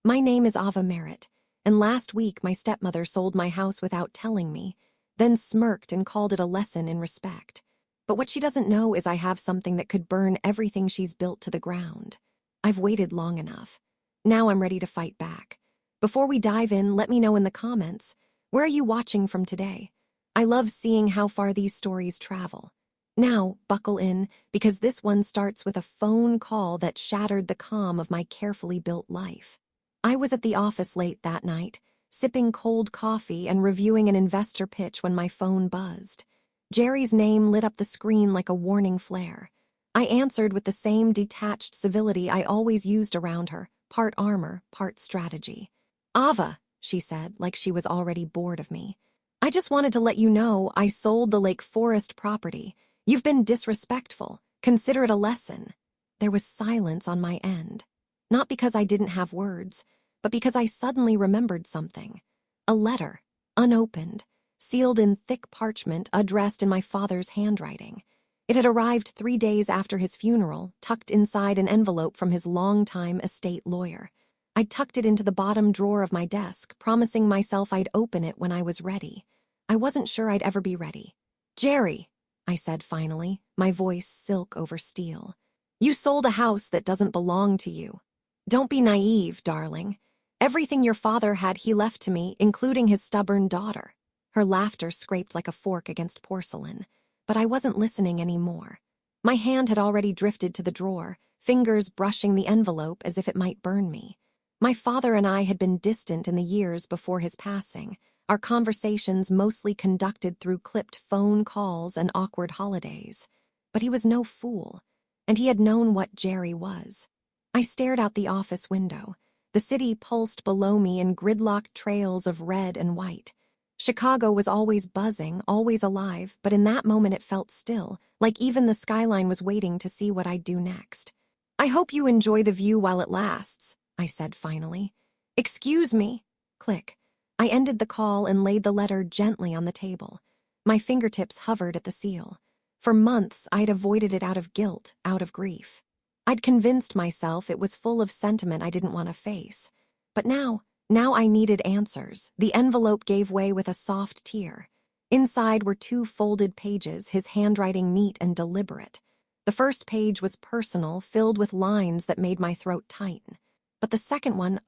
My name is Ava Merritt, and last week my stepmother sold my house without telling me, then smirked and called it a lesson in respect. But what she doesn't know is I have something that could burn everything she's built to the ground. I've waited long enough. Now I'm ready to fight back. Before we dive in, let me know in the comments, where are you watching from today? I love seeing how far these stories travel. Now, buckle in, because this one starts with a phone call that shattered the calm of my carefully built life. I was at the office late that night, sipping cold coffee and reviewing an investor pitch when my phone buzzed. Jerry's name lit up the screen like a warning flare. I answered with the same detached civility I always used around her, part armor, part strategy. "Ava," she said, like she was already bored of me. "I just wanted to let you know I sold the Lake Forest property. You've been disrespectful. Consider it a lesson." There was silence on my end. Not because I didn't have words, but because I suddenly remembered something. A letter, unopened, sealed in thick parchment, addressed in my father's handwriting. It had arrived 3 days after his funeral, tucked inside an envelope from his longtime estate lawyer. I tucked it into the bottom drawer of my desk, promising myself I'd open it when I was ready. I wasn't sure I'd ever be ready. "Jerry," I said finally, my voice silk over steel. "You sold a house that doesn't belong to you. Don't be naive, darling. Everything your father had he left to me, including his stubborn daughter." Her laughter scraped like a fork against porcelain, but I wasn't listening anymore. My hand had already drifted to the drawer, fingers brushing the envelope as if it might burn me. My father and I had been distant in the years before his passing, our conversations mostly conducted through clipped phone calls and awkward holidays. But he was no fool, and he had known what Jerry was. I stared out the office window. The city pulsed below me in gridlocked trails of red and white. Chicago was always buzzing, always alive, but in that moment it felt still, like even the skyline was waiting to see what I'd do next. "I hope you enjoy the view while it lasts," I said finally. "Excuse me." Click. I ended the call and laid the letter gently on the table. My fingertips hovered at the seal. For months, I'd avoided it out of guilt, out of grief. I'd convinced myself it was full of sentiment I didn't want to face. But now I needed answers. The envelope gave way with a soft tear. Inside were 2 folded pages, his handwriting neat and deliberate. The first page was personal, filled with lines that made my throat tighten. But the second one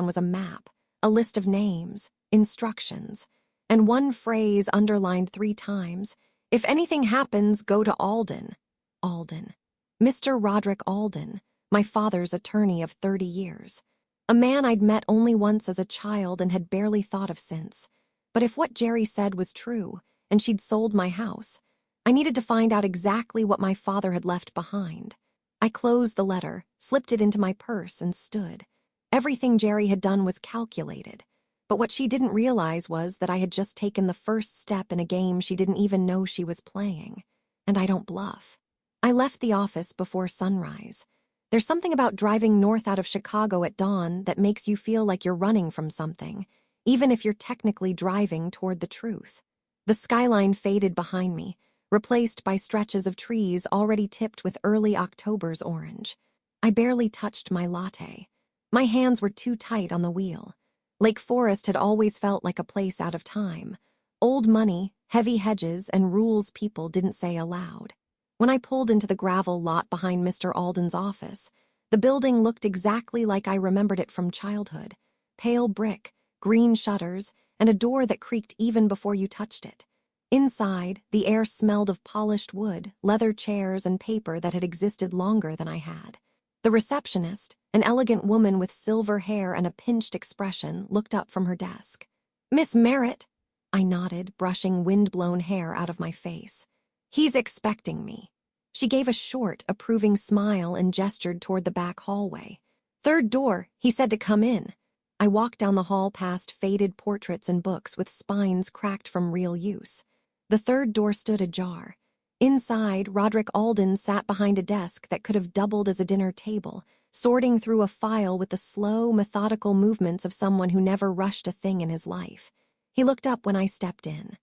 was a map, a list of names, instructions, and one phrase underlined 3 times: "If anything happens, go to Alden." Alden. Mr. Roderick Alden, my father's attorney of 30 years. A man I'd met only once as a child and had barely thought of since. But if what Jerry said was true, and she'd sold my house, I needed to find out exactly what my father had left behind. I closed the letter, slipped it into my purse, and stood. Everything Jerry had done was calculated. But what she didn't realize was that I had just taken the first step in a game she didn't even know she was playing. And I don't bluff. I left the office before sunrise. There's something about driving north out of Chicago at dawn that makes you feel like you're running from something, even if you're technically driving toward the truth. The skyline faded behind me, replaced by stretches of trees already tipped with early October's orange. I barely touched my latte. My hands were too tight on the wheel. Lake Forest had always felt like a place out of time. Old money, heavy hedges, and rules people didn't say aloud. When I pulled into the gravel lot behind Mr. Alden's office, the building looked exactly like I remembered it from childhood. Pale brick, green shutters, and a door that creaked even before you touched it. Inside, the air smelled of polished wood, leather chairs, and paper that had existed longer than I had. The receptionist, an elegant woman with silver hair and a pinched expression, looked up from her desk. "Miss Merritt," I nodded, brushing wind-blown hair out of my face. "He's expecting me." She gave a short, approving smile and gestured toward the back hallway. "Third door, he said to come in." I walked down the hall past faded portraits and books with spines cracked from real use. The third door stood ajar. Inside, Roderick Alden sat behind a desk that could have doubled as a dinner table, sorting through a file with the slow, methodical movements of someone who never rushed a thing in his life. He looked up when I stepped in.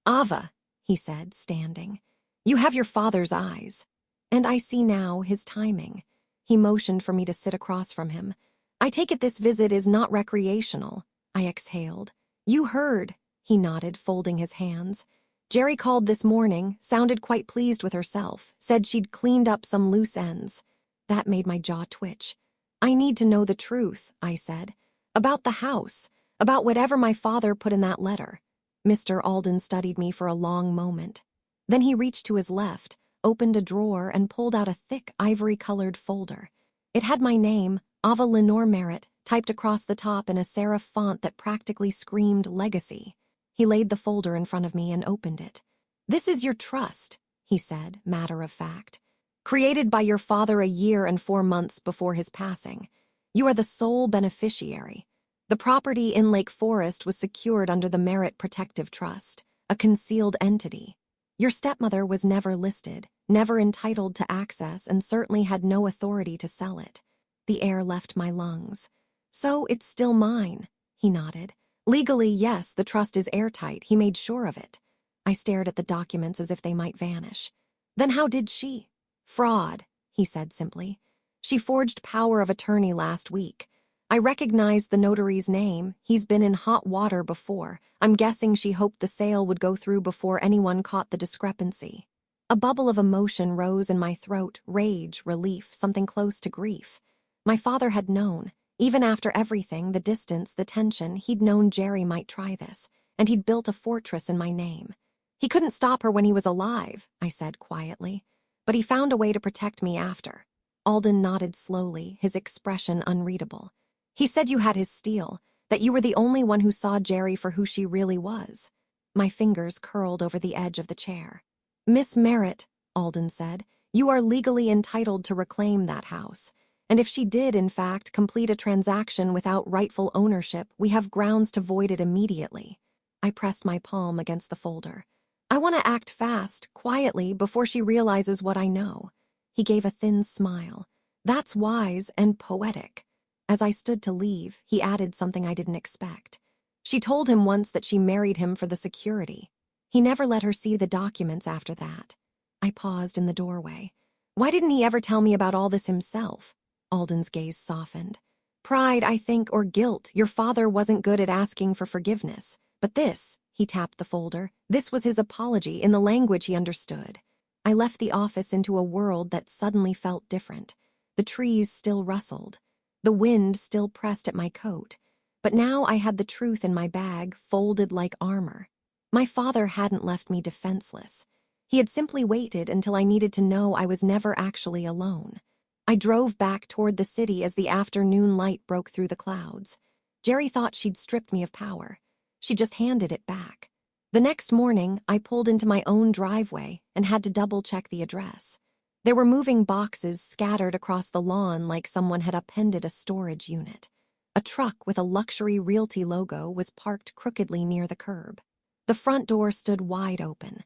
"Ava," he said, standing. "You have your father's eyes." And I see now his timing. He motioned for me to sit across from him. I take it this visit is not recreational, I exhaled. You heard, he nodded, folding his hands. Jerry called this morning, sounded quite pleased with herself, said she'd cleaned up some loose ends. That made my jaw twitch. I need to know the truth, I said. About the house, about whatever my father put in that letter. Mr. Alden studied me for a long moment. Then he reached to his left, opened a drawer, and pulled out a thick ivory-colored folder. It had my name, Ava Lenore Merritt, typed across the top in a serif font that practically screamed legacy. He laid the folder in front of me and opened it. This is your trust, he said, matter of fact. Created by your father a year and 4 months before his passing. You are the sole beneficiary. The property in Lake Forest was secured under the Merritt Protective Trust, a concealed entity. Your stepmother was never listed, never entitled to access, and certainly had no authority to sell it. The air left my lungs. So it's still mine, he nodded. Legally, yes, the trust is airtight. He made sure of it. I stared at the documents as if they might vanish. Then how did she? Fraud, he said simply. She forged power of attorney last week. I recognized the notary's name. He's been in hot water before. I'm guessing she hoped the sale would go through before anyone caught the discrepancy. A bubble of emotion rose in my throat, rage, relief, something close to grief. My father had known. Even after everything, the distance, the tension, he'd known Jerry might try this, and he'd built a fortress in my name. He couldn't stop her when he was alive, I said quietly, but he found a way to protect me after. Alden nodded slowly, his expression unreadable. He said you had his steel, that you were the only one who saw Jerry for who she really was. My fingers curled over the edge of the chair. Miss Merritt, Alden said, you are legally entitled to reclaim that house. And if she did, in fact, complete a transaction without rightful ownership, we have grounds to void it immediately. I pressed my palm against the folder. I want to act fast, quietly, before she realizes what I know. He gave a thin smile. That's wise and poetic. As I stood to leave, he added something I didn't expect. She told him once that she married him for the security. He never let her see the documents after that. I paused in the doorway. Why didn't he ever tell me about all this himself? Alden's gaze softened. Pride, I think, or guilt. Your father wasn't good at asking for forgiveness. But this, he tapped the folder, this was his apology in the language he understood. I left the office into a world that suddenly felt different. The trees still rustled. The wind still pressed at my coat. But now I had the truth in my bag, folded like armor. My father hadn't left me defenseless. He had simply waited until I needed to know I was never actually alone. I drove back toward the city as the afternoon light broke through the clouds. Jerry thought she'd stripped me of power. She just handed it back. The next morning, I pulled into my own driveway and had to double-check the address. There were moving boxes scattered across the lawn like someone had appended a storage unit. A truck with a luxury realty logo was parked crookedly near the curb. The front door stood wide open.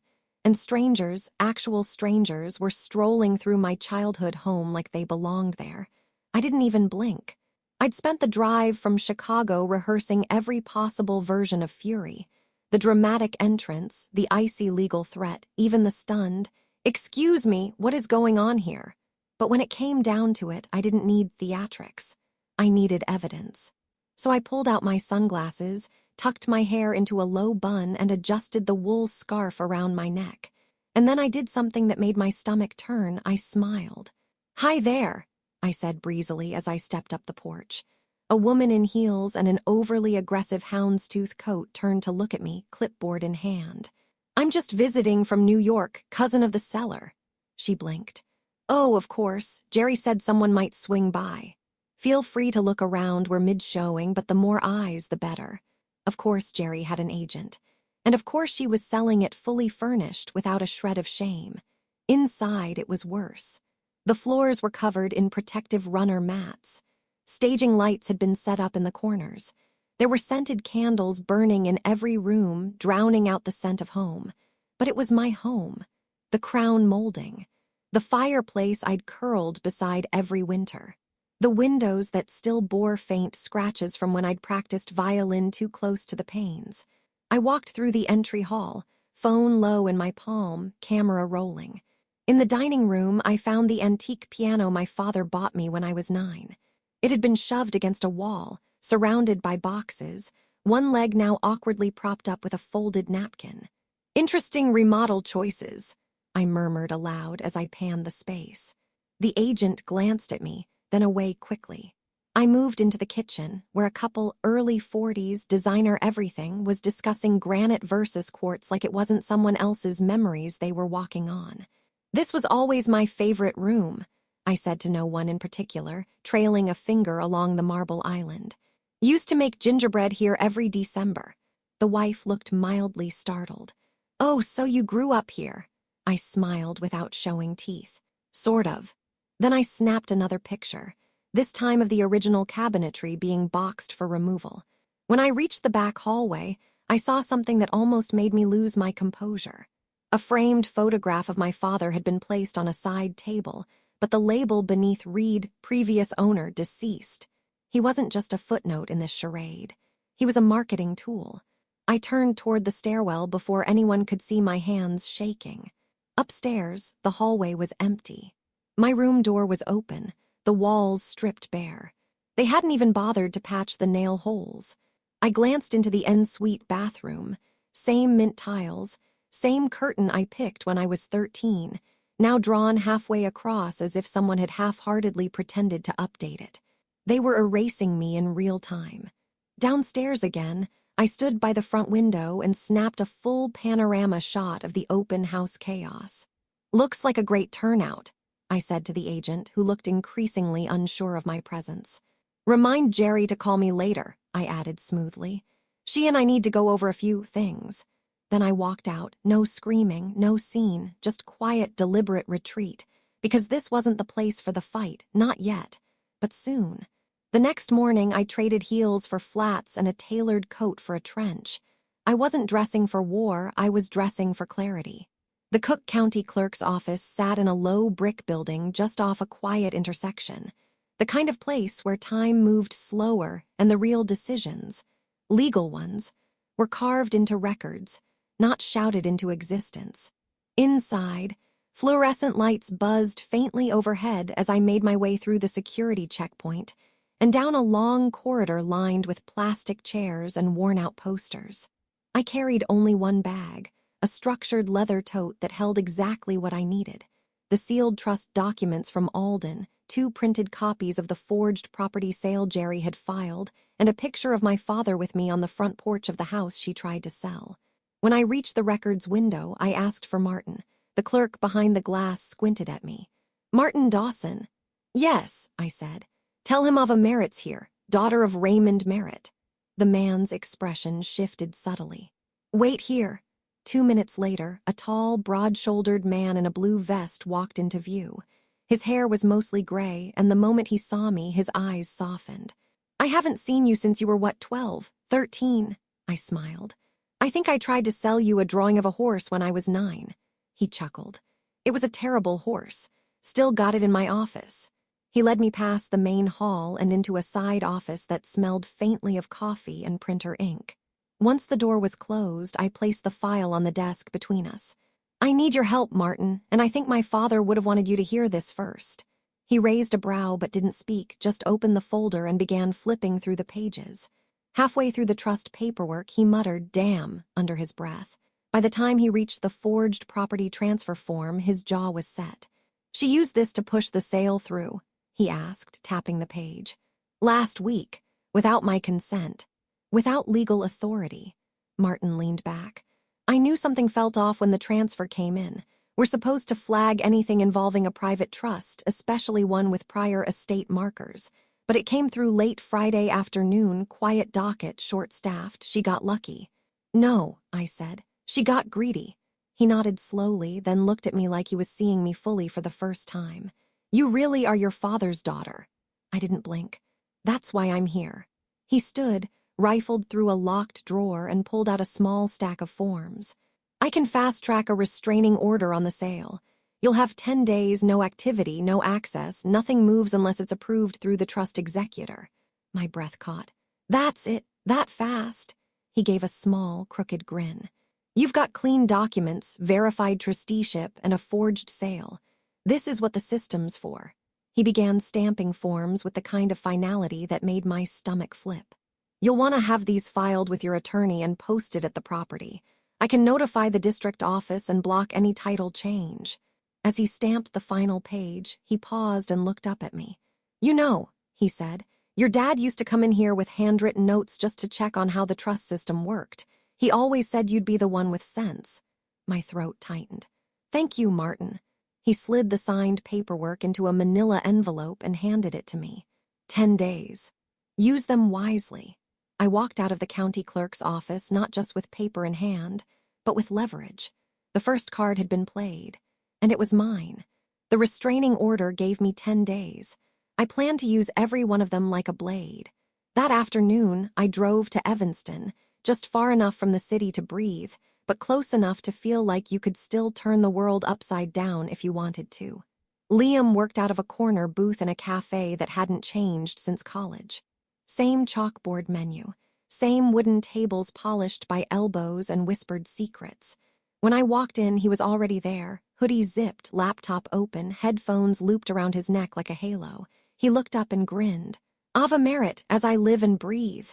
And strangers, actual strangers, were strolling through my childhood home like they belonged there. I didn't even blink. I'd spent the drive from Chicago rehearsing every possible version of fury. The dramatic entrance, the icy legal threat, even the stunned, "Excuse me, what is going on here?" But when it came down to it, I didn't need theatrics. I needed evidence. So I pulled out my sunglasses, tucked my hair into a low bun, and adjusted the wool scarf around my neck. And then I did something that made my stomach turn. I smiled. "Hi there," I said breezily as I stepped up the porch. A woman in heels and an overly aggressive houndstooth coat turned to look at me, clipboard in hand. "I'm just visiting from New York, cousin of the seller." She blinked. "Oh, of course. Jerry said someone might swing by. Feel free to look around, we're mid-showing, but the more eyes, the better." Of course Jerry had an agent. And of course she was selling it fully furnished without a shred of shame. Inside, it was worse. The floors were covered in protective runner mats. Staging lights had been set up in the corners. There were scented candles burning in every room, drowning out the scent of home. But it was my home. The crown molding. The fireplace I'd curled beside every winter. The windows that still bore faint scratches from when I'd practiced violin too close to the panes. I walked through the entry hall, phone low in my palm, camera rolling. In the dining room, I found the antique piano my father bought me when I was 9. It had been shoved against a wall, surrounded by boxes, one leg now awkwardly propped up with a folded napkin. "Interesting remodel choices," I murmured aloud as I panned the space. The agent glanced at me, then away quickly. I moved into the kitchen, where a couple early 40s designer everything was discussing granite versus quartz like it wasn't someone else's memories they were walking on. "This was always my favorite room," I said to no one in particular, trailing a finger along the marble island. "Used to make gingerbread here every December." The wife looked mildly startled. "Oh, so you grew up here?" I smiled without showing teeth. "Sort of." Then I snapped another picture, this time of the original cabinetry being boxed for removal. When I reached the back hallway, I saw something that almost made me lose my composure. A framed photograph of my father had been placed on a side table, but the label beneath read, "Previous owner deceased." He wasn't just a footnote in this charade. He was a marketing tool. I turned toward the stairwell before anyone could see my hands shaking. Upstairs, the hallway was empty. My room door was open, the walls stripped bare. They hadn't even bothered to patch the nail holes. I glanced into the ensuite bathroom. Same mint tiles, same curtain I picked when I was 13, now drawn halfway across as if someone had half-heartedly pretended to update it. They were erasing me in real time. Downstairs again, I stood by the front window and snapped a full panorama shot of the open house chaos. "Looks like a great turnout," I said to the agent, who looked increasingly unsure of my presence. "Remind Jerry to call me later," I added smoothly. "She and I need to go over a few things." Then I walked out, no screaming, no scene, just quiet, deliberate retreat, because this wasn't the place for the fight, not yet, but soon. The next morning, I traded heels for flats and a tailored coat for a trench. I wasn't dressing for war, I was dressing for clarity. The Cook County clerk's office sat in a low brick building just off a quiet intersection, the kind of place where time moved slower and the real decisions, legal ones, were carved into records, not shouted into existence. Inside, fluorescent lights buzzed faintly overhead as I made my way through the security checkpoint and down a long corridor lined with plastic chairs and worn-out posters. I carried only one bag, a structured leather tote that held exactly what I needed: the sealed trust documents from Alden, 2 printed copies of the forged property sale Jerry had filed, and a picture of my father with me on the front porch of the house she tried to sell. When I reached the records window, I asked for Martin. The clerk behind the glass squinted at me. "Martin Dawson." "Yes," I said. "Tell him Ava Merritt's here, daughter of Raymond Merritt." The man's expression shifted subtly. "Wait here." 2 minutes later, a tall, broad-shouldered man in a blue vest walked into view. His hair was mostly gray, and the moment he saw me, his eyes softened. "I haven't seen you since you were, 12, 13, I smiled. "I think I tried to sell you a drawing of a horse when I was 9. He chuckled. "It was a terrible horse. Still got it in my office." He led me past the main hall and into a side office that smelled faintly of coffee and printer ink. Once the door was closed, I placed the file on the desk between us. "I need your help, Martin, and I think my father would have wanted you to hear this first." He raised a brow but didn't speak, just opened the folder and began flipping through the pages. Halfway through the trust paperwork, he muttered, "Damn," under his breath. By the time he reached the forged property transfer form, his jaw was set. "She used this to push the sale through?" he asked, tapping the page. "Last week, without my consent. Without legal authority." Martin leaned back. "I knew something felt off when the transfer came in. We're supposed to flag anything involving a private trust, especially one with prior estate markers. But it came through late Friday afternoon, quiet docket, short-staffed. She got lucky." "No," I said. "She got greedy." He nodded slowly, then looked at me like he was seeing me fully for the first time. "You really are your father's daughter." I didn't blink. "That's why I'm here." He stood, rifled through a locked drawer, and pulled out a small stack of forms. "I can fast-track a restraining order on the sale. You'll have 10 days, no activity, no access, nothing moves unless it's approved through the trust executor." My breath caught. "That's it, that fast." He gave a small, crooked grin. "You've got clean documents, verified trusteeship, and a forged sale. This is what the system's for." He began stamping forms with the kind of finality that made my stomach flip. "You'll want to have these filed with your attorney and posted at the property. I can notify the district office and block any title change." As he stamped the final page, he paused and looked up at me. "You know," he said, "your dad used to come in here with handwritten notes just to check on how the trust system worked. He always said you'd be the one with sense." My throat tightened. "Thank you, Martin." He slid the signed paperwork into a manila envelope and handed it to me. 10 days. Use them wisely. I walked out of the county clerk's office not just with paper in hand, but with leverage. The first card had been played, and it was mine. The restraining order gave me 10 days. I planned to use every one of them like a blade. That afternoon, I drove to Evanston, just far enough from the city to breathe, but close enough to feel like you could still turn the world upside down if you wanted to. Liam worked out of a corner booth in a cafe that hadn't changed since college. Same chalkboard menu, same wooden tables polished by elbows and whispered secrets. When I walked in, he was already there, hoodie zipped, laptop open, headphones looped around his neck like a halo. He looked up and grinned. "Ava Merit, as I live and breathe."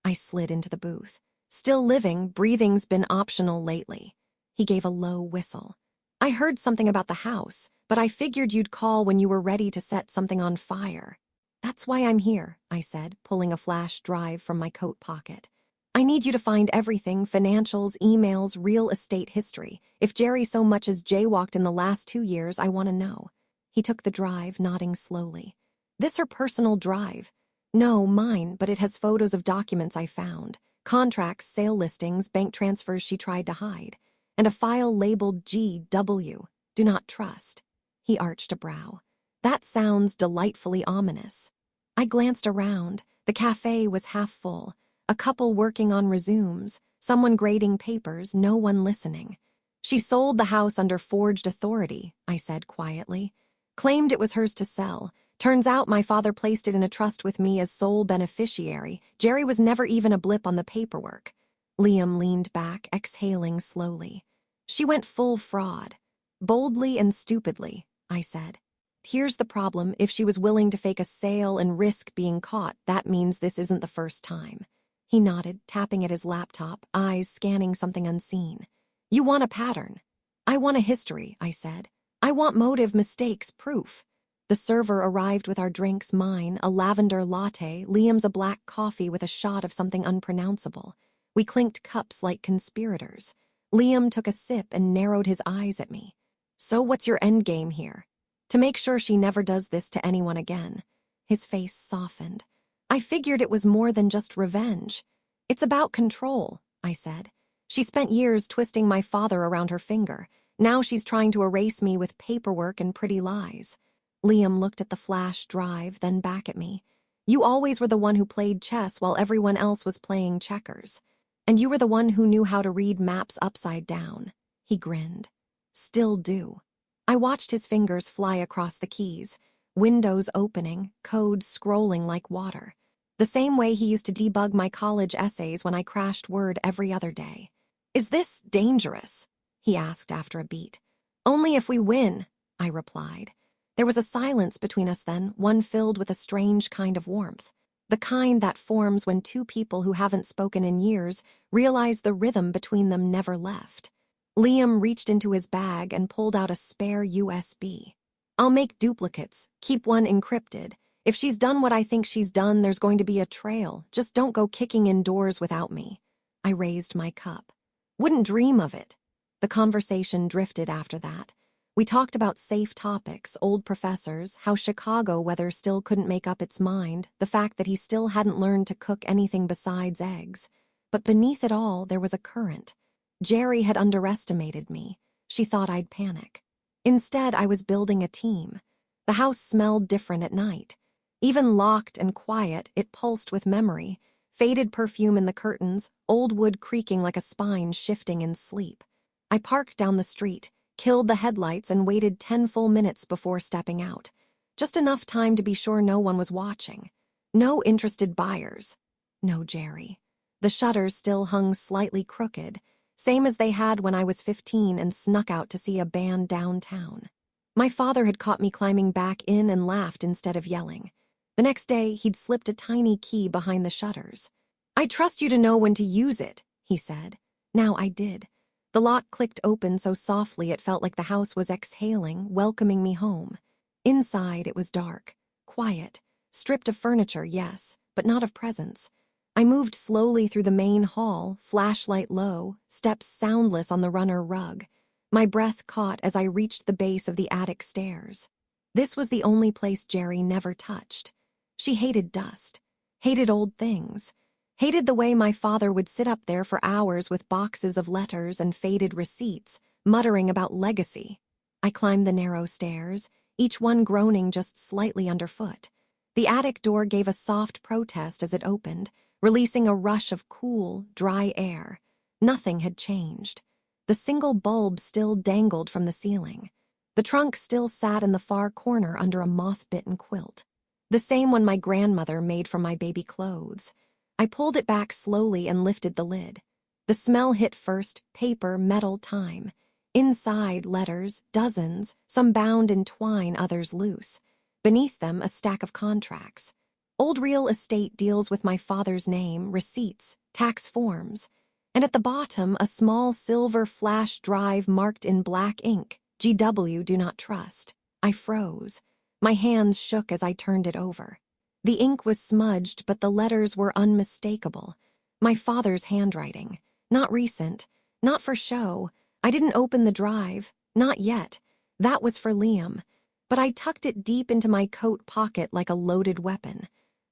I slid into the booth. "Still living, breathing's been optional lately." He gave a low whistle. "I heard something about the house, but I figured you'd call when you were ready to set something on fire." "That's why I'm here," I said, pulling a flash drive from my coat pocket. "I need you to find everything, financials, emails, real estate history. If Jerry so much as jaywalked in the last 2 years, I want to know." He took the drive, nodding slowly. "This her personal drive?" "No, mine, but it has photos of documents I found. Contracts, sale listings, bank transfers she tried to hide. And a file labeled GW, do not trust." He arched a brow. "That sounds delightfully ominous." I glanced around. The cafe was half full. A couple working on resumes, someone grading papers, no one listening. "She sold the house under forged authority," I said quietly. "Claimed it was hers to sell. Turns out my father placed it in a trust with me as sole beneficiary. Jerry was never even a blip on the paperwork." Liam leaned back, exhaling slowly. "She went full fraud." "Boldly and stupidly," I said. "Here's the problem. If she was willing to fake a sale and risk being caught, that means this isn't the first time." He nodded, tapping at his laptop, eyes scanning something unseen. "You want a pattern." "I want a history," I said. "I want motive, mistakes, proof." The server arrived with our drinks, mine, a lavender latte, Liam's a black coffee with a shot of something unpronounceable. We clinked cups like conspirators. Liam took a sip and narrowed his eyes at me. "So what's your endgame here?" "To make sure she never does this to anyone again." His face softened. "I figured it was more than just revenge." "It's about control," I said. "She spent years twisting my father around her finger. Now she's trying to erase me with paperwork and pretty lies." Liam looked at the flash drive, then back at me. "You always were the one who played chess while everyone else was playing checkers. And you were the one who knew how to read maps upside down." He grinned. "Still do." I watched his fingers fly across the keys, windows opening, code scrolling like water. The same way he used to debug my college essays when I crashed Word every other day. "Is this dangerous?" he asked after a beat. "Only if we win," I replied. There was a silence between us then, one filled with a strange kind of warmth. The kind that forms when two people who haven't spoken in years realize the rhythm between them never left. Liam reached into his bag and pulled out a spare USB. "I'll make duplicates, keep one encrypted. If she's done what I think she's done, there's going to be a trail. Just don't go kicking in doors without me." I raised my cup. "Wouldn't dream of it." The conversation drifted after that. We talked about safe topics, old professors, how Chicago weather still couldn't make up its mind, the fact that he still hadn't learned to cook anything besides eggs. But beneath it all, there was a current. Jerry had underestimated me. She thought I'd panic. Instead, I was building a team. The house smelled different at night. Even locked and quiet, it pulsed with memory, faded perfume in the curtains, old wood creaking like a spine shifting in sleep. I parked down the street, killed the headlights, and waited 10 full minutes before stepping out. Just enough time to be sure no one was watching. No interested buyers. No Jerry. The shutters still hung slightly crooked, same as they had when I was 15 and snuck out to see a band downtown. My father had caught me climbing back in and laughed instead of yelling. The next day, he'd slipped a tiny key behind the shutters. "I trust you to know when to use it," he said. Now I did. The lock clicked open so softly it felt like the house was exhaling, welcoming me home. Inside, it was dark, quiet, stripped of furniture, yes, but not of presence. I moved slowly through the main hall, flashlight low, steps soundless on the runner rug. My breath caught as I reached the base of the attic stairs. This was the only place Jerry never touched. She hated dust, hated old things, hated the way my father would sit up there for hours with boxes of letters and faded receipts, muttering about legacy. I climbed the narrow stairs, each one groaning just slightly underfoot. The attic door gave a soft protest as it opened, releasing a rush of cool, dry air. Nothing had changed. The single bulb still dangled from the ceiling. The trunk still sat in the far corner under a moth-bitten quilt. The same one my grandmother made from my baby clothes. I pulled it back slowly and lifted the lid. The smell hit first, paper, metal, time. Inside, letters, dozens, some bound in twine, others loose. Beneath them, a stack of contracts. Old real estate deals with my father's name, receipts, tax forms. And at the bottom, a small silver flash drive marked in black ink, GW do not trust. I froze. My hands shook as I turned it over. The ink was smudged, but the letters were unmistakable. My father's handwriting. Not recent. Not for show. I didn't open the drive. Not yet. That was for Liam. But I tucked it deep into my coat pocket like a loaded weapon.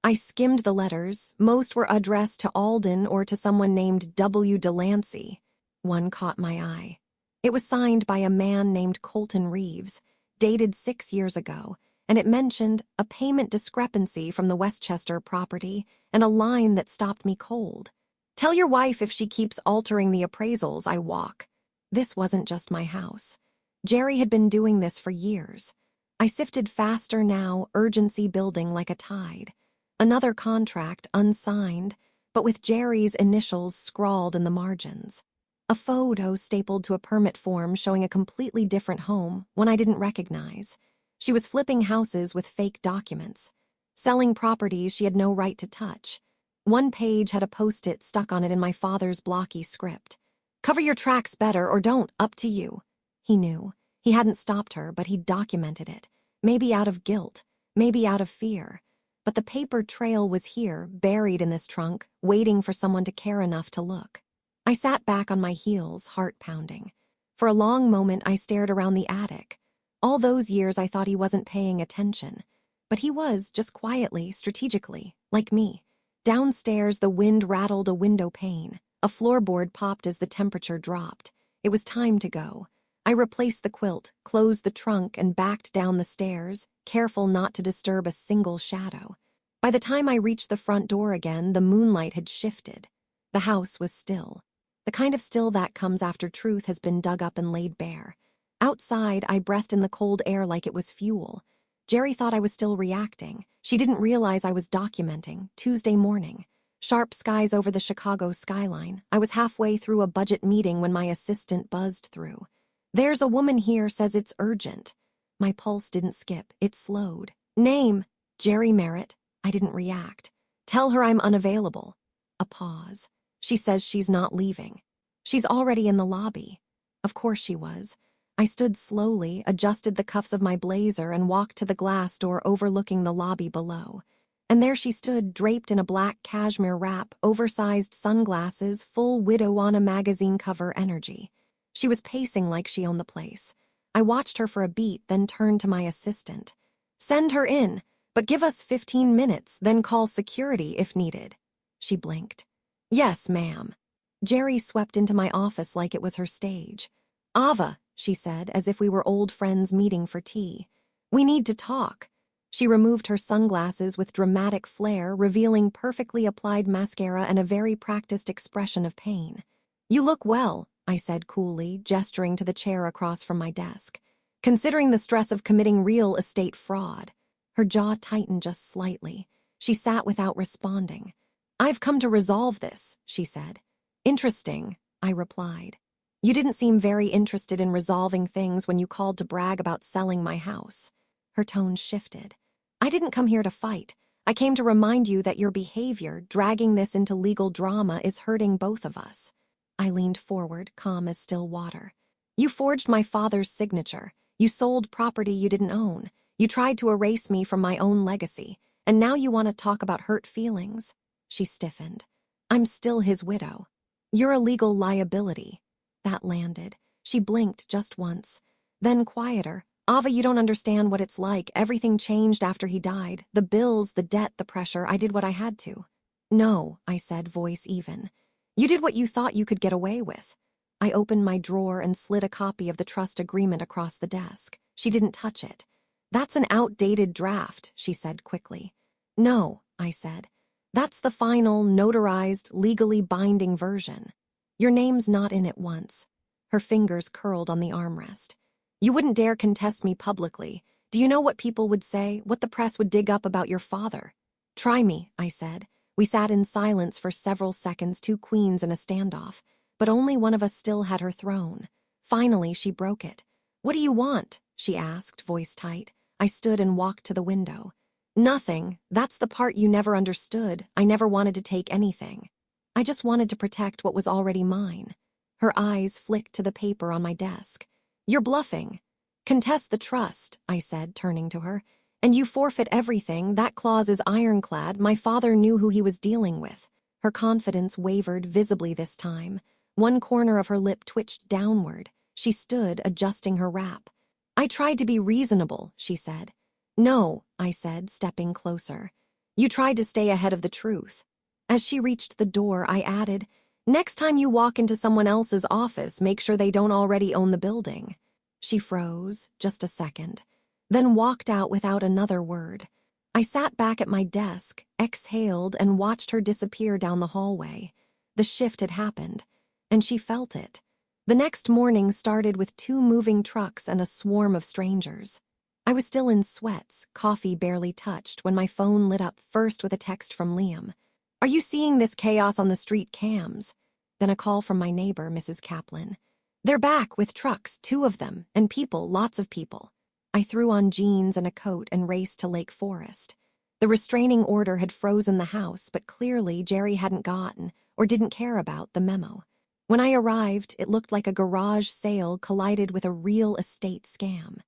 I skimmed the letters. Most were addressed to Alden or to someone named W. Delancey. One caught my eye. It was signed by a man named Colton Reeves, dated 6 years ago, and it mentioned a payment discrepancy from the Westchester property and a line that stopped me cold. "Tell your wife if she keeps altering the appraisals, I walk." This wasn't just my house. Jerry had been doing this for years. I sifted faster now, urgency building like a tide. Another contract, unsigned, but with Jerry's initials scrawled in the margins. A photo stapled to a permit form showing a completely different home, one I didn't recognize. She was flipping houses with fake documents, selling properties she had no right to touch. One page had a post-it stuck on it in my father's blocky script. "Cover your tracks better or don't, up to you." He knew. He hadn't stopped her, but he'd documented it. Maybe out of guilt, maybe out of fear. But the paper trail was here, buried in this trunk, waiting for someone to care enough to look. I sat back on my heels, heart pounding. For a long moment, I stared around the attic. All those years, I thought he wasn't paying attention. But he was, just quietly, strategically, like me. Downstairs, the wind rattled a window pane. A floorboard popped as the temperature dropped. It was time to go. I replaced the quilt, closed the trunk, and backed down the stairs, careful not to disturb a single shadow. By the time I reached the front door again, the moonlight had shifted. The house was still. The kind of still that comes after truth has been dug up and laid bare. Outside, I breathed in the cold air like it was fuel. Jerry thought I was still reacting. She didn't realize I was documenting. Tuesday morning. Sharp skies over the Chicago skyline. I was halfway through a budget meeting when my assistant buzzed through. "There's a woman here, says it's urgent." My pulse didn't skip. It slowed. "Name." "Jerry Merritt." I didn't react. "Tell her I'm unavailable." A pause. "She says she's not leaving." "She's already in the lobby." Of course she was. I stood slowly, adjusted the cuffs of my blazer, and walked to the glass door overlooking the lobby below. And there she stood, draped in a black cashmere wrap, oversized sunglasses, full widow on a magazine cover energy. She was pacing like she owned the place. I watched her for a beat, then turned to my assistant. "Send her in, but give us 15 minutes, then call security if needed." She blinked. "Yes, ma'am." Jerry swept into my office like it was her stage. "Ava," she said, as if we were old friends meeting for tea. "We need to talk." She removed her sunglasses with dramatic flair, revealing perfectly applied mascara and a very practiced expression of pain. "You look well," I said coolly, gesturing to the chair across from my desk. "Considering the stress of committing real estate fraud." Her jaw tightened just slightly. She sat without responding. "I've come to resolve this," she said. "Interesting," I replied. You didn't seem very interested in resolving things when you called to brag about selling my house." Her tone shifted. "I didn't come here to fight. I came to remind you that your behavior, dragging this into legal drama, is hurting both of us." I leaned forward, calm as still water. "You forged my father's signature. You sold property you didn't own. You tried to erase me from my own legacy. And now you want to talk about hurt feelings?" She stiffened. "I'm still his widow. You're a legal liability." That landed. She blinked just once. Then quieter. "Ava, you don't understand what it's like. Everything changed after he died. The bills, the debt, the pressure. I did what I had to." "No," I said, voice even. "You did what you thought you could get away with." I opened my drawer and slid a copy of the trust agreement across the desk. She didn't touch it. "That's an outdated draft," she said quickly. "No," I said. "That's the final, notarized, legally binding version. Your name's not in it once." Her fingers curled on the armrest. "You wouldn't dare contest me publicly. Do you know what people would say, what the press would dig up about your father?" "Try me," I said. We sat in silence for several seconds, two queens in a standoff, but only one of us still had her throne. Finally, she broke it. "What do you want?" she asked, voice tight. I stood and walked to the window. "Nothing. That's the part you never understood. I never wanted to take anything. I just wanted to protect what was already mine." Her eyes flicked to the paper on my desk. "You're bluffing." "Contest the trust," I said, turning to her. "And you forfeit everything. That clause is ironclad. My father knew who he was dealing with." Her confidence wavered visibly this time. One corner of her lip twitched downward. She stood, adjusting her wrap. "I tried to be reasonable," she said. "No," I said, stepping closer. "You tried to stay ahead of the truth." As she reached the door, I added, "Next time you walk into someone else's office, make sure they don't already own the building." She froze, just a second, then walked out without another word. I sat back at my desk, exhaled, and watched her disappear down the hallway. The shift had happened, and she felt it. The next morning started with 2 moving trucks and a swarm of strangers. I was still in sweats, coffee barely touched, when my phone lit up first with a text from Liam. "Are you seeing this chaos on the street cams?" Then a call from my neighbor, Mrs. Kaplan. "They're back with trucks, 2 of them, and people, lots of people." I threw on jeans and a coat and raced to Lake Forest. The restraining order had frozen the house, but clearly Jerry hadn't gotten, or didn't care about, the memo. When I arrived, it looked like a garage sale collided with a real estate scam.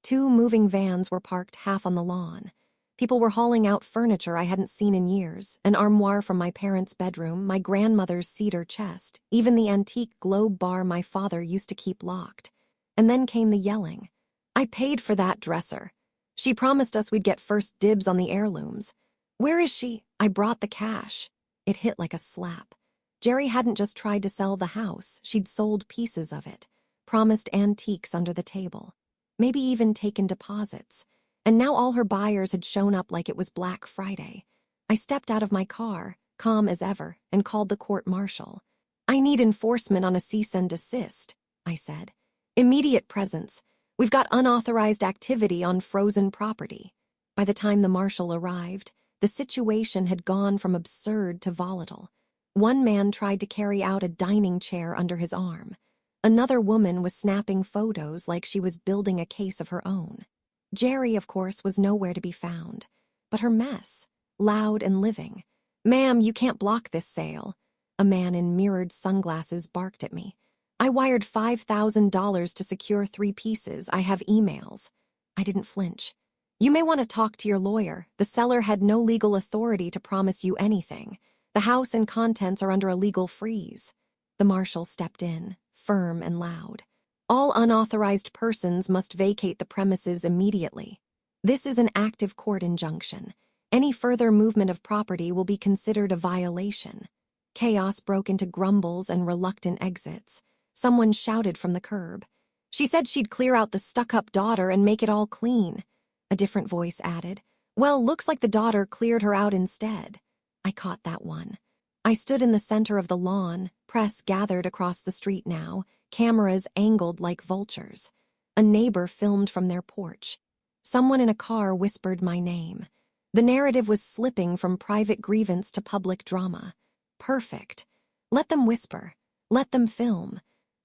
2 moving vans were parked half on the lawn. People were hauling out furniture I hadn't seen in years, an armoire from my parents' bedroom, my grandmother's cedar chest, even the antique globe bar my father used to keep locked. And then came the yelling. "I paid for that dresser. She promised us we'd get first dibs on the heirlooms. Where is she? I brought the cash." It hit like a slap. Jerry hadn't just tried to sell the house, she'd sold pieces of it, promised antiques under the table, maybe even taken deposits. And now all her buyers had shown up like it was Black Friday. I stepped out of my car, calm as ever, and called the court-martial. "I need enforcement on a cease and desist," I said. "Immediate presence. We've got unauthorized activity on frozen property." By the time the marshal arrived, the situation had gone from absurd to volatile. One man tried to carry out a dining chair under his arm. Another woman was snapping photos like she was building a case of her own. Jerry, of course, was nowhere to be found. But her mess, loud and living. "Ma'am, you can't block this sale." A man in mirrored sunglasses barked at me. "I wired $5,000 to secure 3 pieces. I have emails." I didn't flinch. "You may want to talk to your lawyer. The seller had no legal authority to promise you anything. The house and contents are under a legal freeze." The marshal stepped in, firm and loud. "All unauthorized persons must vacate the premises immediately. This is an active court injunction. Any further movement of property will be considered a violation." Chaos broke into grumbles and reluctant exits. Someone shouted from the curb. "She said she'd clear out the stuck-up daughter and make it all clean." A different voice added, "Well, looks like the daughter cleared her out instead." I caught that one. I stood in the center of the lawn, press gathered across the street now, cameras angled like vultures. A neighbor filmed from their porch. Someone in a car whispered my name. The narrative was slipping from private grievance to public drama. Perfect. Let them whisper. Let them film.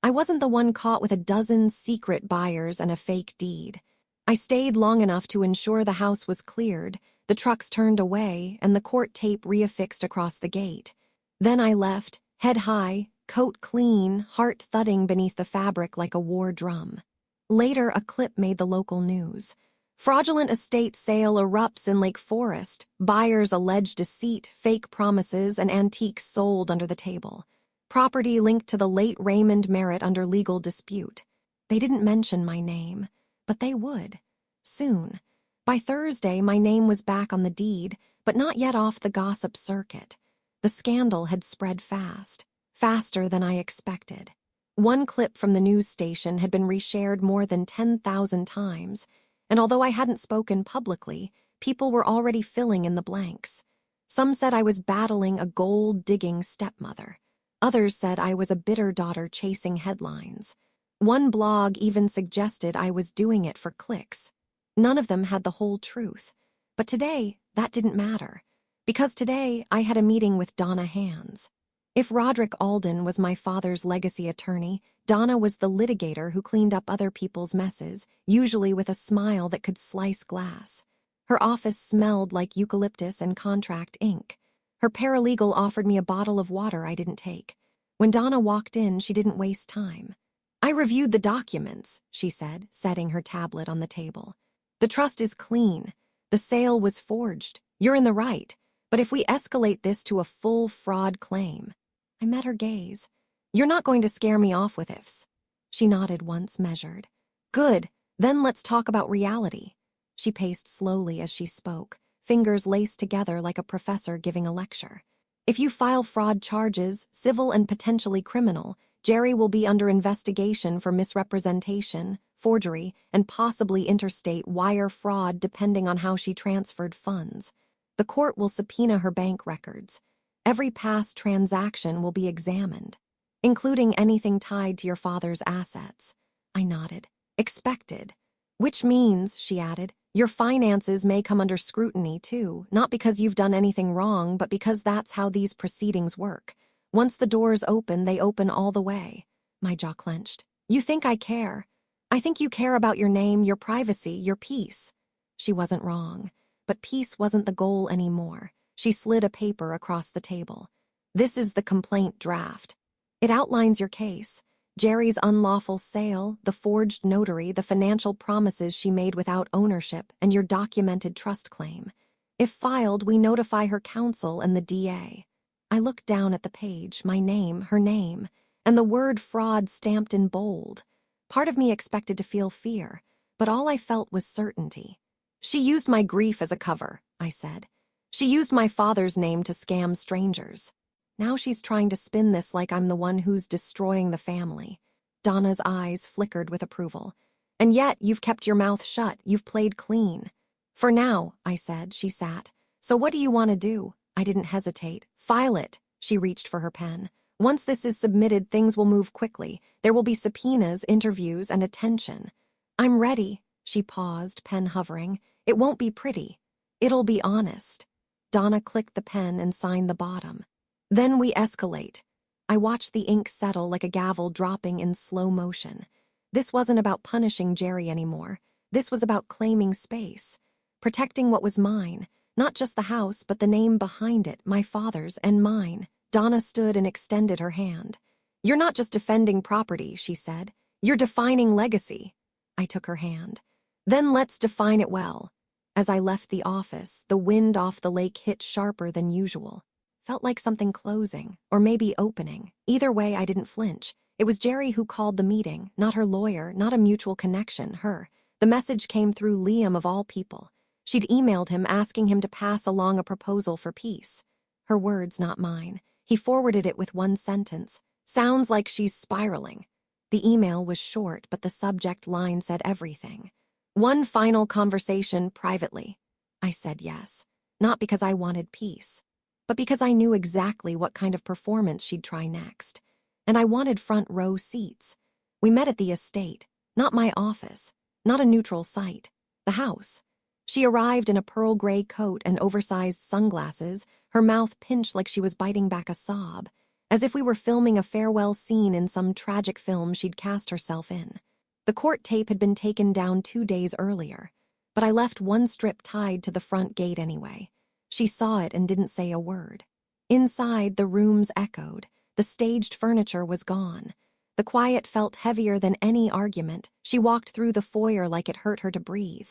I wasn't the one caught with a dozen secret buyers and a fake deed. I stayed long enough to ensure the house was cleared, the trucks turned away, and the court tape reaffixed across the gate. Then I left, head high, coat clean, heart thudding beneath the fabric like a war drum. Later, a clip made the local news. Fraudulent estate sale erupts in Lake Forest. Buyers allege deceit, fake promises, and antiques sold under the table. Property linked to the late Raymond Merritt under legal dispute. They didn't mention my name, but they would. Soon. By Thursday, my name was back on the deed, but not yet off the gossip circuit. The scandal had spread fast, faster than I expected. One clip from the news station had been reshared more than 10,000 times, and although I hadn't spoken publicly, people were already filling in the blanks. Some said I was battling a gold-digging stepmother. Others said I was a bitter daughter chasing headlines. One blog even suggested I was doing it for clicks. None of them had the whole truth. But today, that didn't matter. Because today, I had a meeting with Donna Hands. If Roderick Alden was my father's legacy attorney, Donna was the litigator who cleaned up other people's messes, usually with a smile that could slice glass. Her office smelled like eucalyptus and contract ink. Her paralegal offered me a bottle of water I didn't take. When Donna walked in, she didn't waste time. "I reviewed the documents," she said, setting her tablet on the table. "The trust is clean. The sale was forged. You're in the right. But if we escalate this to a full fraud claim..." I met her gaze. "You're not going to scare me off with ifs." She nodded once, measured. "Good. Then let's talk about reality." She paced slowly as she spoke, fingers laced together like a professor giving a lecture. "If you file fraud charges, civil and potentially criminal, Jerry will be under investigation for misrepresentation, forgery, and possibly interstate wire fraud depending on how she transferred funds. The court will subpoena her bank records. Every past transaction will be examined, including anything tied to your father's assets." I nodded. "Expected. Which means," she added, "your finances may come under scrutiny too, not because you've done anything wrong, but because that's how these proceedings work. Once the doors open, they open all the way." My jaw clenched. "You think I care? I think you care about your name, your privacy, your peace." She wasn't wrong, but peace wasn't the goal anymore. She slid a paper across the table. "This is the complaint draft. It outlines your case. Jerry's unlawful sale, the forged notary, the financial promises she made without ownership, and your documented trust claim. If filed, we notify her counsel and the DA." I looked down at the page, my name, her name, and the word fraud stamped in bold. Part of me expected to feel fear, but all I felt was certainty. "She used my grief as a cover," I said. "She used my father's name to scam strangers. Now she's trying to spin this like I'm the one who's destroying the family." Donna's eyes flickered with approval. "And yet you've kept your mouth shut, you've played clean." "For now," I said. She sat. "So what do you want to do?" I didn't hesitate. "File it." She reached for her pen. "Once this is submitted, things will move quickly. There will be subpoenas, interviews, and attention." "I'm ready." She paused, pen hovering. "It won't be pretty. It'll be honest." Donna clicked the pen and signed the bottom. "Then we escalate." I watched the ink settle like a gavel dropping in slow motion. This wasn't about punishing Jerry anymore. This was about claiming space, protecting what was mine, not just the house, but the name behind it, my father's and mine. Donna stood and extended her hand. "You're not just defending property," she said. "You're defining legacy." I took her hand. "Then let's define it well." As I left the office, the wind off the lake hit sharper than usual. Felt like something closing, or maybe opening. Either way, I didn't flinch. It was Jerry who called the meeting, not her lawyer, not a mutual connection, her. The message came through Liam of all people. She'd emailed him asking him to pass along a proposal for peace. Her words, not mine. He forwarded it with one sentence. "Sounds like she's spiraling." The email was short, but the subject line said everything. "One final conversation privately." I said yes, not because I wanted peace, but because I knew exactly what kind of performance she'd try next. And I wanted front row seats. We met at the estate, not my office, not a neutral site, the house. She arrived in a pearl gray coat and oversized sunglasses, her mouth pinched like she was biting back a sob. as if we were filming a farewell scene in some tragic film she'd cast herself in. The court tape had been taken down 2 days earlier, but I left one strip tied to the front gate anyway. She saw it and didn't say a word. Inside, the rooms echoed. The staged furniture was gone. The quiet felt heavier than any argument. She walked through the foyer like it hurt her to breathe.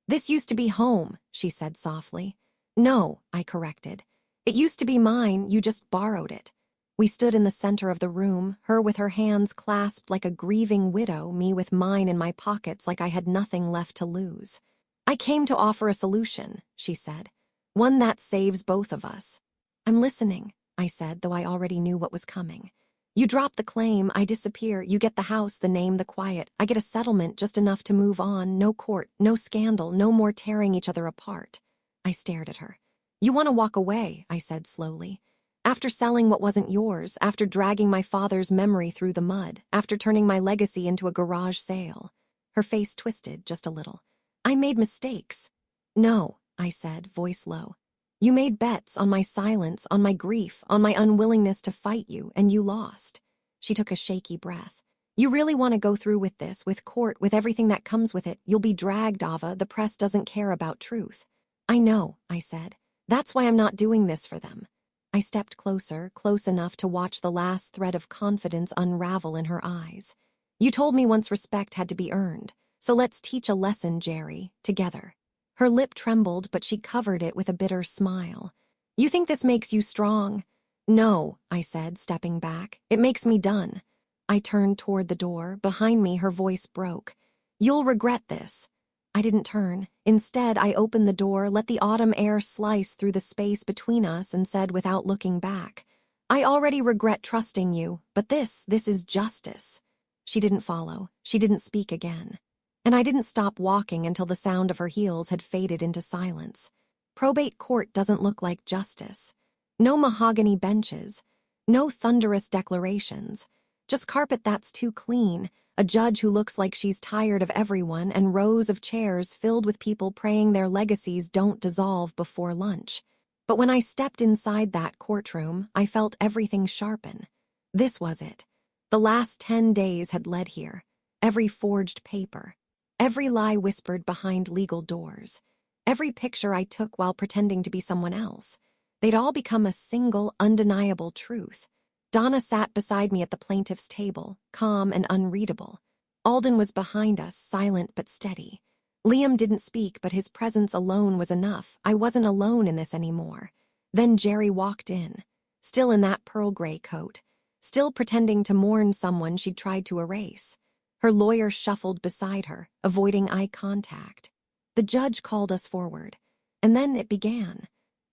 "This used to be home," she said softly. "No," I corrected. "It used to be mine, you just borrowed it." We stood in the center of the room, her with her hands clasped like a grieving widow, me with mine in my pockets like I had nothing left to lose. "I came to offer a solution," she said. "One that saves both of us." "I'm listening," I said, though I already knew what was coming. "You drop the claim, I disappear, you get the house, the name, the quiet. I get a settlement, just enough to move on, no court, no scandal, no more tearing each other apart." I stared at her. "You want to walk away," I said slowly. "After selling what wasn't yours, after dragging my father's memory through the mud, after turning my legacy into a garage sale." Her face twisted just a little. "I made mistakes." "No," I said, voice low. "You made bets on my silence, on my grief, on my unwillingness to fight you, and you lost." She took a shaky breath. "You really want to go through with this, with court, with everything that comes with it. You'll be dragged, Ava. The press doesn't care about truth." "I know," I said. "That's why I'm not doing this for them." I stepped closer, close enough to watch the last thread of confidence unravel in her eyes. "You told me once respect had to be earned, so let's teach a lesson, Jerry, together." Her lip trembled, but she covered it with a bitter smile. "You think this makes you strong?" "No," I said, stepping back. "It makes me done." I turned toward the door. Behind me, her voice broke. "You'll regret this." I didn't turn. Instead, I opened the door, let the autumn air slice through the space between us, and said without looking back, "I already regret trusting you, but this is justice." She didn't follow. She didn't speak again. And I didn't stop walking until the sound of her heels had faded into silence. Probate court doesn't look like justice. No mahogany benches. No thunderous declarations. Just carpet that's too clean, a judge who looks like she's tired of everyone, and rows of chairs filled with people praying their legacies don't dissolve before lunch. But when I stepped inside that courtroom, I felt everything sharpen. This was it. The last 10 days had led here. Every forged paper. Every lie whispered behind legal doors. Every picture I took while pretending to be someone else. They'd all become a single, undeniable truth. Donna sat beside me at the plaintiff's table, calm and unreadable. Alden was behind us, silent but steady. Liam didn't speak, but his presence alone was enough. I wasn't alone in this anymore. Then Jerry walked in, still in that pearl gray coat, still pretending to mourn someone she'd tried to erase. Her lawyer shuffled beside her, avoiding eye contact. The judge called us forward, and then it began.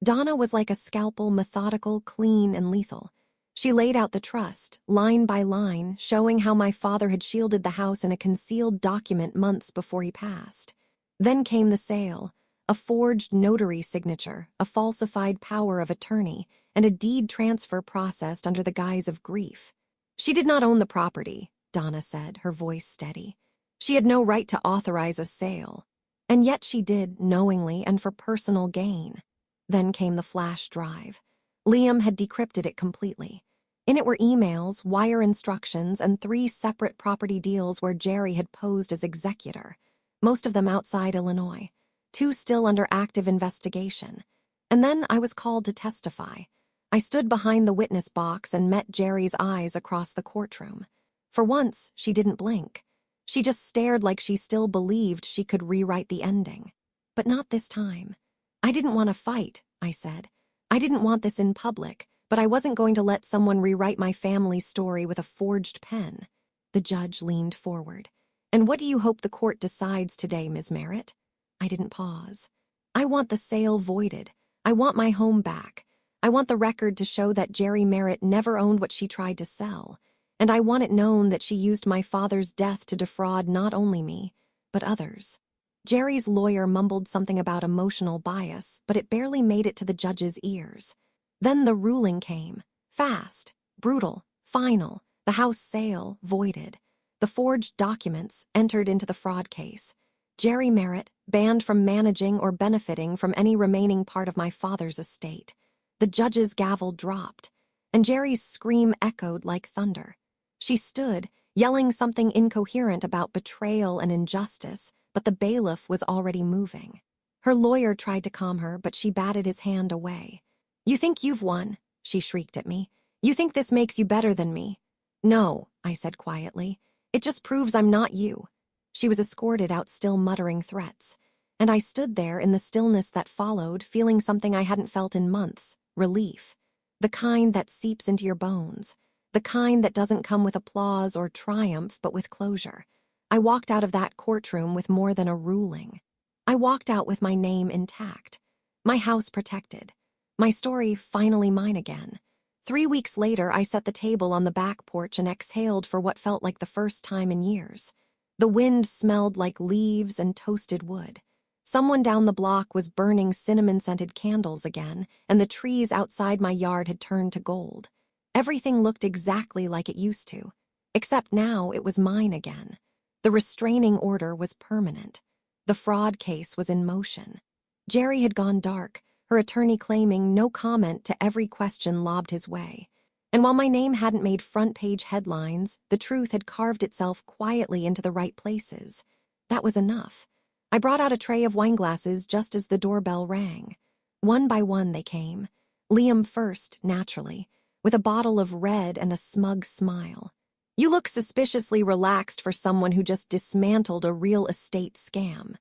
Donna was like a scalpel, methodical, clean, and lethal. She laid out the trust, line by line, showing how my father had shielded the house in a concealed document months before he passed. Then came the sale, a forged notary signature, a falsified power of attorney, and a deed transfer processed under the guise of grief. "She did not own the property," Donna said, her voice steady. "She had no right to authorize a sale. And yet she did, knowingly and for personal gain." Then came the flash drive. Liam had decrypted it completely. In it were emails, wire instructions, and 3 separate property deals where Jerry had posed as executor, most of them outside Illinois, 2 still under active investigation. And then I was called to testify. I stood behind the witness box and met Jerry's eyes across the courtroom. For once, she didn't blink. She just stared like she still believed she could rewrite the ending. But not this time. "I didn't want to fight," I said. "I didn't want this in public, but I wasn't going to let someone rewrite my family's story with a forged pen." The judge leaned forward. "And what do you hope the court decides today, Ms. Merritt?" I didn't pause. "I want the sale voided. I want my home back. I want the record to show that Jerry Merritt never owned what she tried to sell. And I want it known that she used my father's death to defraud not only me, but others." Jerry's lawyer mumbled something about emotional bias, but it barely made it to the judge's ears. Then the ruling came. Fast, brutal, final. The house sale voided. The forged documents entered into the fraud case. Jerry Merritt banned from managing or benefiting from any remaining part of my father's estate. The judge's gavel dropped. and Jerry's scream echoed like thunder. She stood, yelling something incoherent about betrayal and injustice, but the bailiff was already moving. Her lawyer tried to calm her, but she batted his hand away. "You think you've won," she shrieked at me. "You think this makes you better than me." "No," I said quietly. "It just proves I'm not you." She was escorted out, still muttering threats. And I stood there in the stillness that followed, feeling something I hadn't felt in months: relief. The kind that seeps into your bones. The kind that doesn't come with applause or triumph, but with closure. I walked out of that courtroom with more than a ruling. I walked out with my name intact. My house protected. My story finally mine again. 3 weeks later, I set the table on the back porch and exhaled for what felt like the first time in years. The wind smelled like leaves and toasted wood. Someone down the block was burning cinnamon-scented candles again, and the trees outside my yard had turned to gold. Everything looked exactly like it used to, except now it was mine again. The restraining order was permanent. The fraud case was in motion. Jerry had gone dark, her attorney claiming no comment to every question lobbed his way. And while my name hadn't made front-page headlines, the truth had carved itself quietly into the right places. That was enough. I brought out a tray of wineglasses just as the doorbell rang. One by one they came. Liam first, naturally, with a bottle of red and a smug smile. "You look suspiciously relaxed for someone who just dismantled a real estate scam."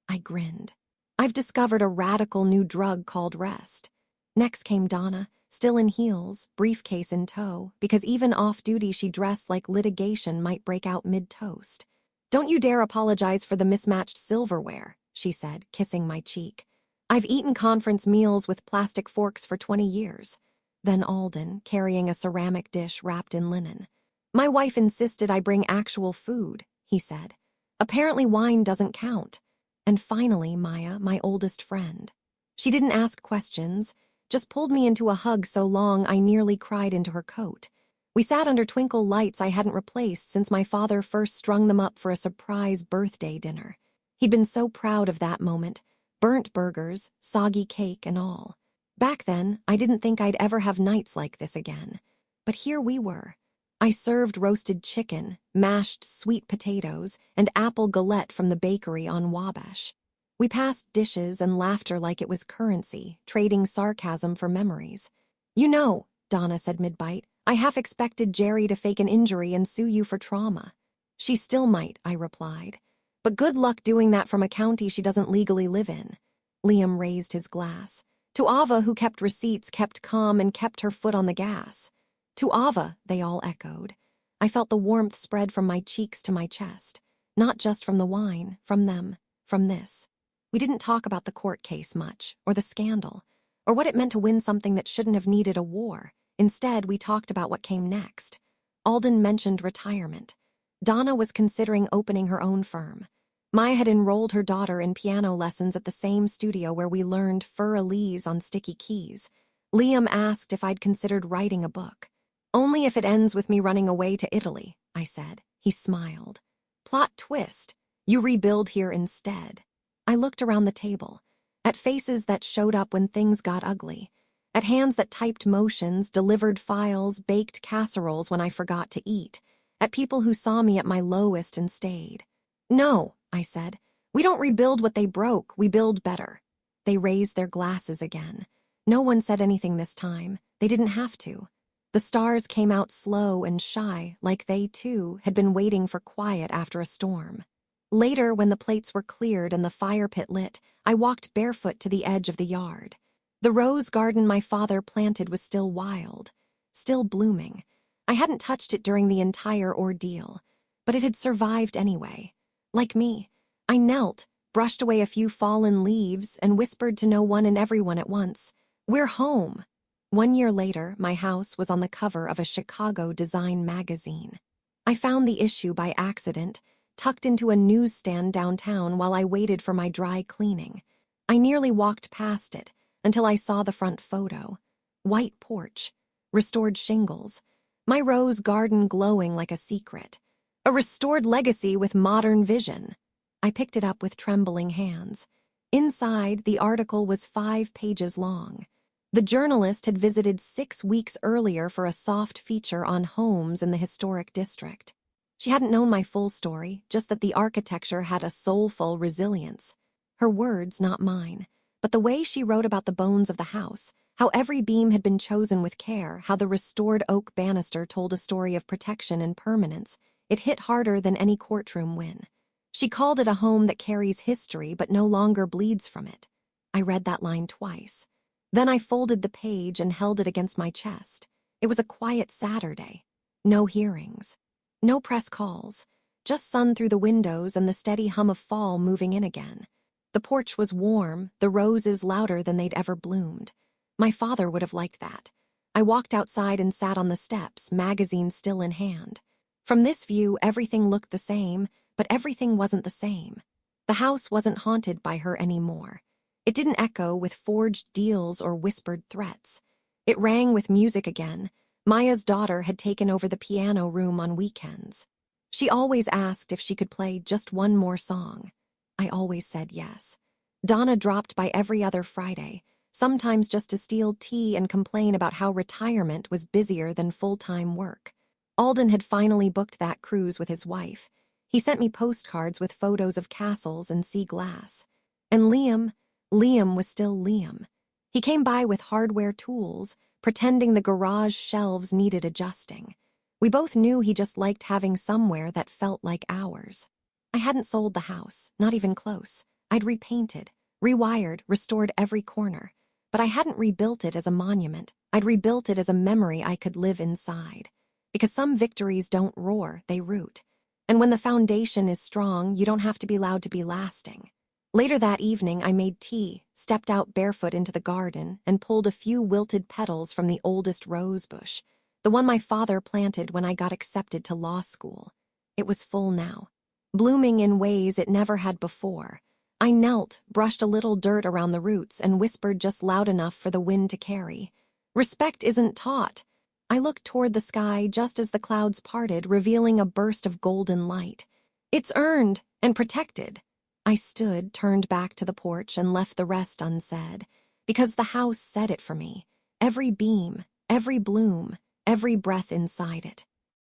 I grinned. "I've discovered a radical new drug called rest." Next came Donna, still in heels, briefcase in tow, because even off-duty she dressed like litigation might break out mid-toast. "Don't you dare apologize for the mismatched silverware," she said, kissing my cheek. "I've eaten conference meals with plastic forks for 20 years. Then Alden, carrying a ceramic dish wrapped in linen. "My wife insisted I bring actual food," he said. "Apparently wine doesn't count." And finally, Maya, my oldest friend. She didn't ask questions, just pulled me into a hug so long I nearly cried into her coat. We sat under twinkle lights I hadn't replaced since my father first strung them up for a surprise birthday dinner. He'd been so proud of that moment, burnt burgers, soggy cake and all. Back then, I didn't think I'd ever have nights like this again. But here we were. I served roasted chicken, mashed sweet potatoes, and apple galette from the bakery on Wabash. We passed dishes and laughter like it was currency, trading sarcasm for memories. "You know," Donna said mid-bite, "I half expected Jerry to fake an injury and sue you for trauma." "She still might," I replied. "But good luck doing that from a county she doesn't legally live in." Liam raised his glass. "To Ava, who kept receipts, kept calm, and kept her foot on the gas." "To Ava," they all echoed. I felt the warmth spread from my cheeks to my chest. Not just from the wine, from them, from this. We didn't talk about the court case much, or the scandal, or what it meant to win something that shouldn't have needed a war. Instead, we talked about what came next. Alden mentioned retirement. Donna was considering opening her own firm. Maya had enrolled her daughter in piano lessons at the same studio where we learned fur-elise on sticky keys. Liam asked if I'd considered writing a book. "Only if it ends with me running away to Italy," I said. He smiled. "Plot twist. You rebuild here instead." I looked around the table, at faces that showed up when things got ugly, at hands that typed motions, delivered files, baked casseroles when I forgot to eat, at people who saw me at my lowest and stayed. "No," I said. "We don't rebuild what they broke, we build better." They raised their glasses again. No one said anything this time. They didn't have to. The stars came out slow and shy, like they, too, had been waiting for quiet after a storm. Later, when the plates were cleared and the fire pit lit, I walked barefoot to the edge of the yard. The rose garden my father planted was still wild, still blooming. I hadn't touched it during the entire ordeal, but it had survived anyway. Like me, I knelt, brushed away a few fallen leaves, and whispered to no one and everyone at once, "We're home." 1 year later, my house was on the cover of a Chicago design magazine. I found the issue by accident, tucked into a newsstand downtown while I waited for my dry cleaning. I nearly walked past it until I saw the front photo. White porch, restored shingles, my rose garden glowing like a secret. A restored legacy with modern vision. I picked it up with trembling hands. Inside, the article was 5 pages long. The journalist had visited 6 weeks earlier for a soft feature on homes in the historic district. She hadn't known my full story, just that the architecture had a soulful resilience. Her words, not mine, but the way she wrote about the bones of the house, how every beam had been chosen with care, how the restored oak banister told a story of protection and permanence. It hit harder than any courtroom win. She called it a home that carries history but no longer bleeds from it. I read that line twice. Then I folded the page and held it against my chest. It was a quiet Saturday. No hearings. No press calls. Just sun through the windows and the steady hum of fall moving in again. The porch was warm, the roses louder than they'd ever bloomed. My father would have liked that. I walked outside and sat on the steps, magazine still in hand. From this view, everything looked the same, but everything wasn't the same. The house wasn't haunted by her anymore. It didn't echo with forged deals or whispered threats. It rang with music again. Maya's daughter had taken over the piano room on weekends. She always asked if she could play just one more song. I always said yes. Donna dropped by every other Friday, sometimes just to steal tea and complain about how retirement was busier than full-time work. Alden had finally booked that cruise with his wife. He sent me postcards with photos of castles and sea glass. And Liam was still Liam. He came by with hardware tools, pretending the garage shelves needed adjusting. We both knew he just liked having somewhere that felt like ours. I hadn't sold the house, not even close. I'd repainted, rewired, restored every corner. But I hadn't rebuilt it as a monument. I'd rebuilt it as a memory I could live inside. Because some victories don't roar, they root. And when the foundation is strong, you don't have to be loud to be lasting. Later that evening, I made tea, stepped out barefoot into the garden, and pulled a few wilted petals from the oldest rose bush, the one my father planted when I got accepted to law school. It was full now, blooming in ways it never had before. I knelt, brushed a little dirt around the roots, and whispered just loud enough for the wind to carry. Respect isn't taught. I looked toward the sky just as the clouds parted, revealing a burst of golden light. It's earned and protected. I stood, turned back to the porch, and left the rest unsaid, because the house said it for me. Every beam, every bloom, every breath inside it.